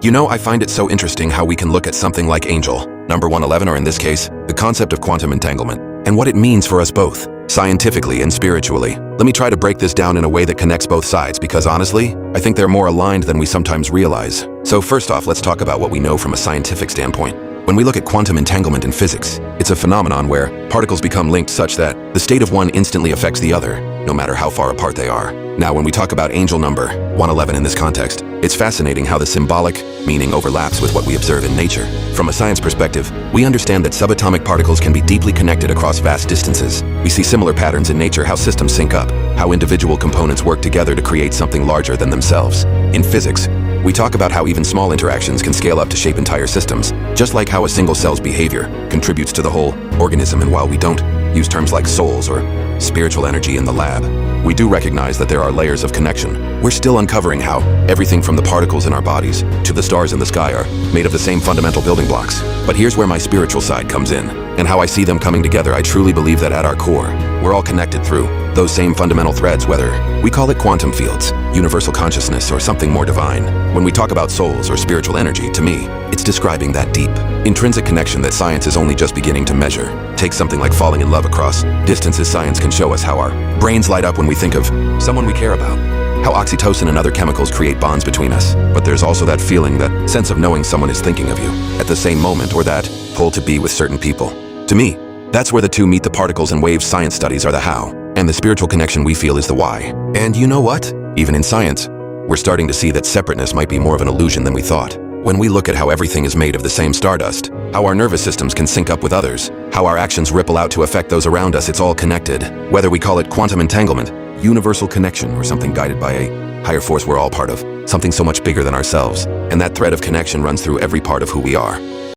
You know, I find it so interesting how we can look at something like Angel, number 111, or in this case, the concept of quantum entanglement, and what it means for us both, scientifically and spiritually. Let me try to break this down in a way that connects both sides because honestly, I think they're more aligned than we sometimes realize. So first off, let's talk about what we know from a scientific standpoint. When we look at quantum entanglement in physics, it's a phenomenon where particles become linked such that the state of one instantly affects the other, no matter how far apart they are. Now, when we talk about Angel number 111 in this context, it's fascinating how the symbolic meaning overlaps with what we observe in nature. From a science perspective, we understand that subatomic particles can be deeply connected across vast distances. We see similar patterns in nature, how systems sync up, how individual components work together to create something larger than themselves. In physics, we talk about how even small interactions can scale up to shape entire systems, just like how a single cell's behavior contributes to the whole organism. And while we don't use terms like souls or spiritual energy in the lab, we do recognize that there are layers of connection. We're still uncovering how everything from the particles in our bodies to the stars in the sky are made of the same fundamental building blocks. But here's where my spiritual side comes in, and how I see them coming together. I truly believe that at our core, we're all connected through those same fundamental threads, whether we call it quantum fields, universal consciousness, or something more divine. When we talk about souls or spiritual energy, to me, it's describing that deep, intrinsic connection that science is only just beginning to measure. Take something like falling in love across distances. Science can show us how our brains light up when we think of someone we care about, how oxytocin and other chemicals create bonds between us. But there's also that feeling, that sense of knowing someone is thinking of you at the same moment, or that pull to be with certain people. To me, that's where the two meet. The particles and waves science studies are the how, and the spiritual connection we feel is the why. And you know what? Even in science, we're starting to see that separateness might be more of an illusion than we thought. When we look at how everything is made of the same stardust, how our nervous systems can sync up with others, how our actions ripple out to affect those around us, it's all connected. Whether we call it quantum entanglement, universal connection, or something guided by a higher force we're all part of, something so much bigger than ourselves. And that thread of connection runs through every part of who we are.